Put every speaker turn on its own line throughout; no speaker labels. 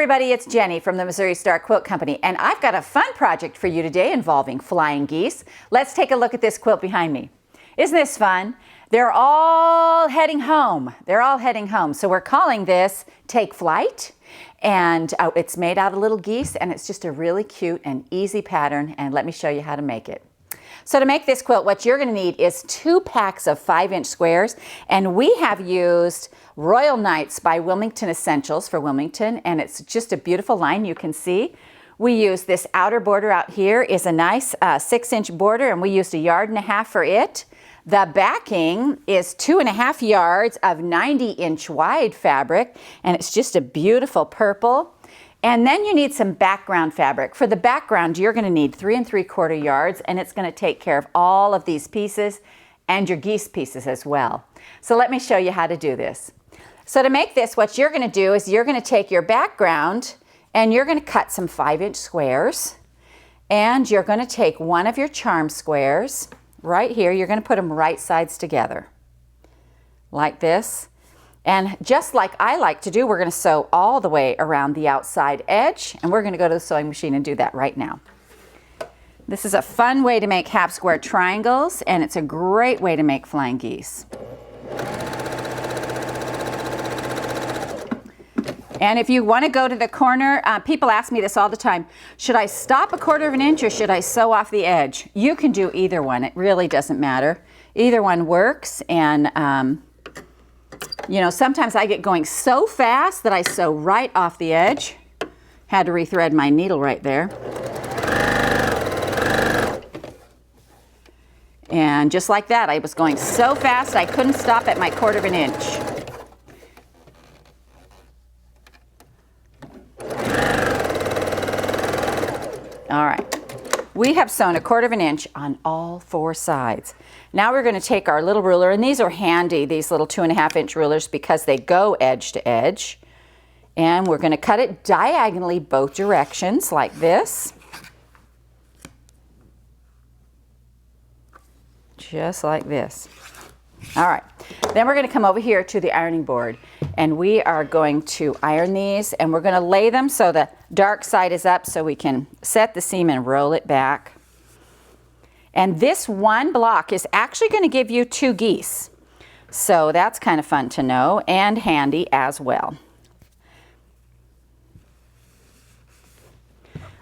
everybody, it's Jenny from the Missouri Star Quilt Company, and I've got a fun project for you today involving flying geese. Let's take a look at this quilt behind me. Isn't this fun? They're all heading home. They're all heading home. So we're calling this Take Flight, and it's made out of little geese, and it's just a really cute and easy pattern, and let me show you how to make it. So to make this quilt, what you're going to need is 2 packs of 5-inch squares, and we have used Royal Knights by Wilmington Essentials for Wilmington, and it's just a beautiful line you can see. We use this outer border out here is a nice 6-inch border, and we used 1.5 yards for it. The backing is 2.5 yards of 90-inch wide fabric, and it's just a beautiful purple. And then you need some background fabric. For the background, you're going to need 3 3/4 yards, and it's going to take care of all of these pieces and your geese pieces as well. So let me show you how to do this. So to make this, what you're going to do is you're going to take your background and you're going to cut some 5-inch squares, and you're going to take one of your charm squares right here. You're going to put them right sides together like this. And just like I like to do, we're going to sew all the way around the outside edge, and we're going to go to the sewing machine and do that right now. This is a fun way to make half square triangles, and it's a great way to make flying geese. And if you want to go to the corner, people ask me this all the time, should I stop 1/4 inch or should I sew off the edge? You can do either one. It really doesn't matter. Either one works, and you know, sometimes I get going so fast that I sew right off the edge. Had to rethread my needle right there. And just like that, I was going so fast I couldn't stop at my 1/4 inch. All right, we have sewn 1/4 inch on all 4 sides. Now we're going to take our little ruler, and these are handy, these little 2.5-inch rulers, because they go edge to edge. And we're going to cut it diagonally both directions like this. Just like this. All right, then we're going to come over here to the ironing board, and we are going to iron these, and we're going to lay them so the dark side is up so we can set the seam and roll it back. And this one block is actually going to give you 2 geese. So that's kind of fun to know and handy as well.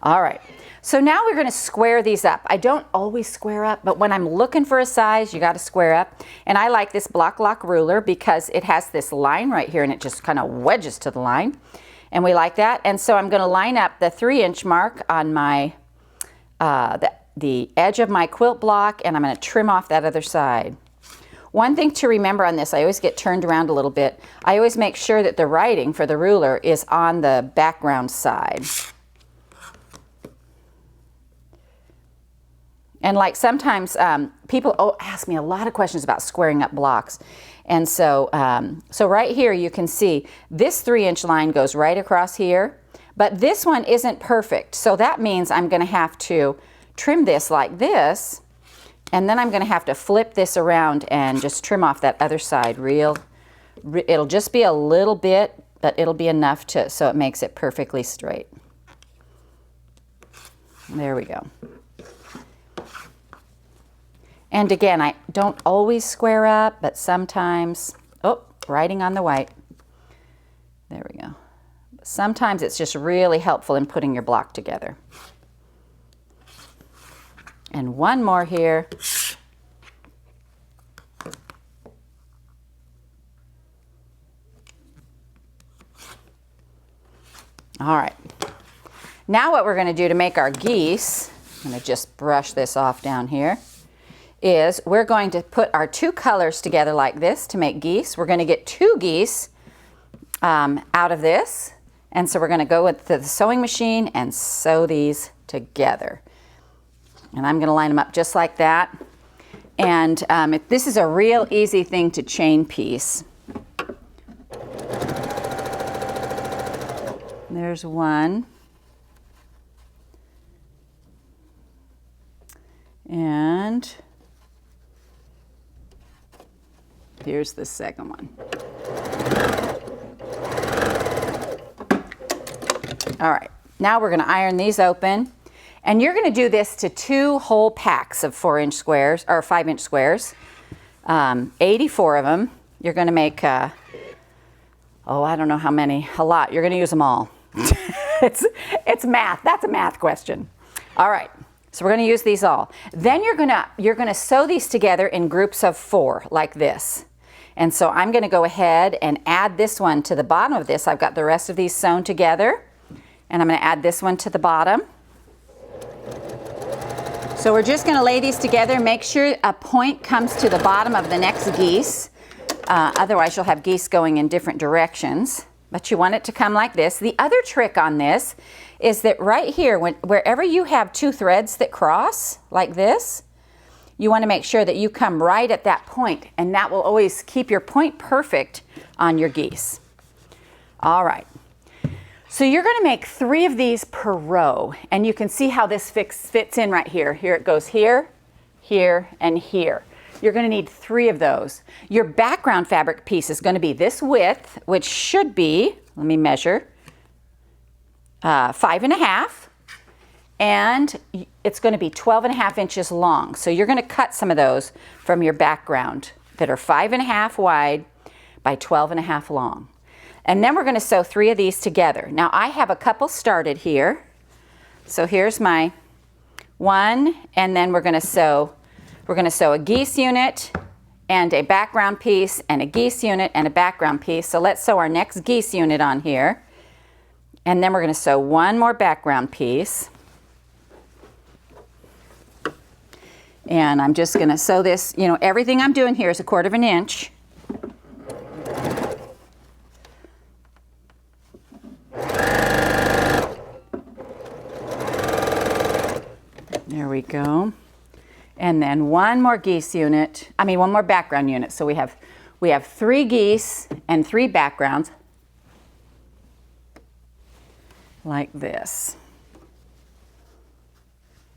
All right, so now we're going to square these up. I don't always square up, but when I'm looking for a size, you got to square up. And I like this block lock ruler because it has this line right here and it just kind of wedges to the line. And we like that. And so I'm going to line up the 3-inch mark on my the edge of my quilt block, and I'm going to trim off that other side. One thing to remember on this, I always get turned around a little bit. I always make sure that the writing for the ruler is on the background side. And like sometimes people ask me a lot of questions about squaring up blocks. And so, so right here you can see this 3-inch line goes right across here, but this one isn't perfect. So that means I'm going to have to trim this like this, and then I'm going to have to flip this around and just trim off that other side it'll just be a little bit, but it'll be enough so it makes it perfectly straight. There we go. And again, I don't always square up, but sometimes, writing on the white. There we go. Sometimes it's just really helpful in putting your block together. And one more here. All right. Now what we're going to do to make our geese, I'm going to just brush this off down here, is we're going to put our 2 colors together like this to make geese. We're going to get 2 geese out of this. And so we're going to go with the sewing machine and sew these together. And I'm going to line them up just like that. And this is a real easy thing to chain piece. There's one. And here's the second one. All right, now we're going to iron these open. And you're going to do this to 2 whole packs of 4-inch squares, or 5-inch squares. 84 of them. You're going to make, I don't know how many, a lot. You're going to use them all. It's math. That's a math question. All right, so we're going to use these all. Then you're going to sew these together in groups of 4, like this. And so I'm going to go ahead and add this one to the bottom of this. I've got the rest of these sewn together. And I'm going to add this one to the bottom. So we're just going to lay these together. Make sure a point comes to the bottom of the next geese. Otherwise, you'll have geese going in different directions. But you want it to come like this. The other trick on this is that right here, wherever you have 2 threads that cross, like this, you want to make sure that you come right at that point, and that will always keep your point perfect on your geese. All right. So you're going to make 3 of these per row, and you can see how this fits in right here. Here it goes here, here, and here. You're going to need 3 of those. Your background fabric piece is going to be this width, which should be, let me measure, 5.5, and it's going to be 12.5 inches long. So you're going to cut some of those from your background that are 5.5 wide by 12.5 long. And then we're going to sew 3 of these together. Now I have a couple started here. So here's my one, and then we're going to sew a geese unit and a background piece and a geese unit and a background piece. So let's sew our next geese unit on here. And then we're going to sew one more background piece. And I'm just going to sew this, everything I'm doing here is 1/4 inch. There we go. And then one more one more background unit. So we have 3 geese and 3 backgrounds like this.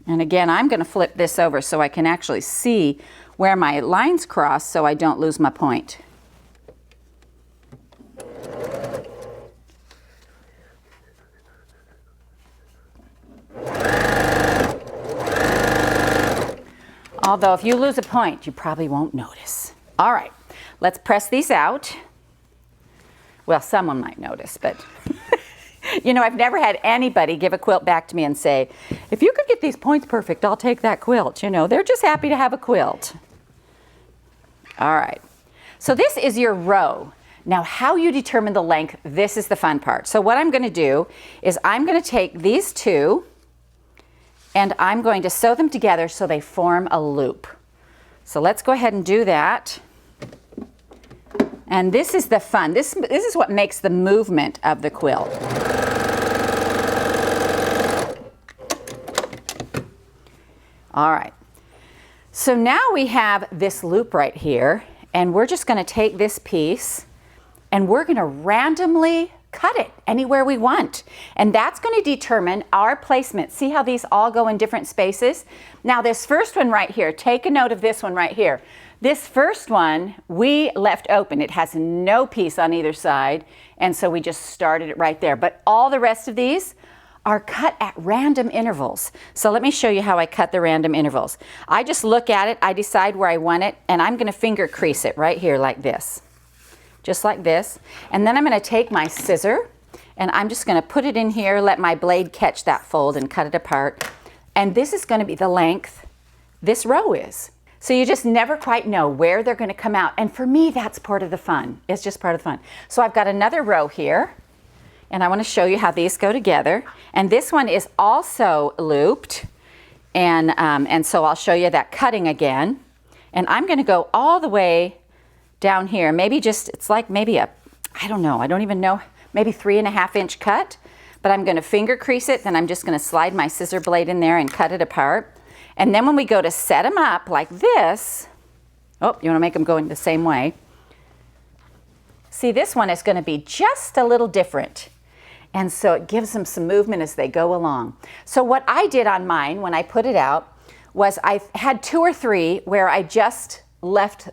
And again, I'm going to flip this over so I can actually see where my lines cross so I don't lose my point. Although if you lose a point, you probably won't notice. All right, let's press these out. Well, someone might notice, but I've never had anybody give a quilt back to me and say, if you could get these points perfect, I'll take that quilt. They're just happy to have a quilt. All right, so this is your row. Now, how you determine the length, this is the fun part. So what I'm going to do is I'm going to take these 2 and I'm going to sew them together so they form a loop. So let's go ahead and do that. And this is the fun. This is what makes the movement of the quilt. All right. So now we have this loop right here, and we're just going to take this piece and we're going to randomly cut it anywhere we want. And that's going to determine our placement. See how these all go in different spaces? Now this first one right here, take a note of this one right here. This first one we left open. It has no piece on either side, and so we just started it right there. But all the rest of these are cut at random intervals. So let me show you how I cut the random intervals. I just look at it, I decide where I want it, and I'm going to finger crease it right here like this. Just like this. And then I'm going to take my scissor and I'm just going to put it in here, let my blade catch that fold and cut it apart. And this is going to be the length this row is. So you just never quite know where they're going to come out. And for me, that's part of the fun. It's just part of the fun. So I've got another row here, and I want to show you how these go together. And this one is also looped. And so I'll show you that cutting again. And I'm going to go all the way down here, it's like maybe I don't even know, maybe 3.5 inch cut, but I'm going to finger crease it, then I'm just going to slide my scissor blade in there and cut it apart. And then when we go to set them up like this, you want to make them go in the same way. See, this one is going to be just a little different. And so it gives them some movement as they go along. So what I did on mine when I put it out was I had 2 or 3 where I just left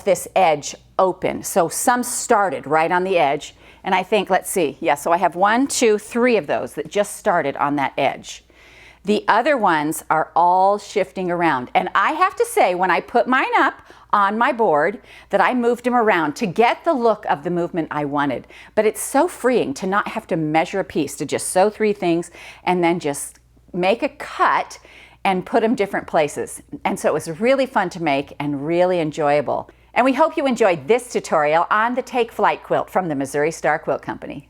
this edge open. So some started right on the edge And I think, let's see, yeah, so I have 1, 2, 3 of those that just started on that edge. The other ones are all shifting around. And I have to say, when I put mine up on my board, that I moved them around to get the look of the movement I wanted. But it's so freeing to not have to measure a piece, to just sew 3 things and then just make a cut and put them different places. And so it was really fun to make and really enjoyable. And we hope you enjoyed this tutorial on the Take Flight quilt from the Missouri Star Quilt Company.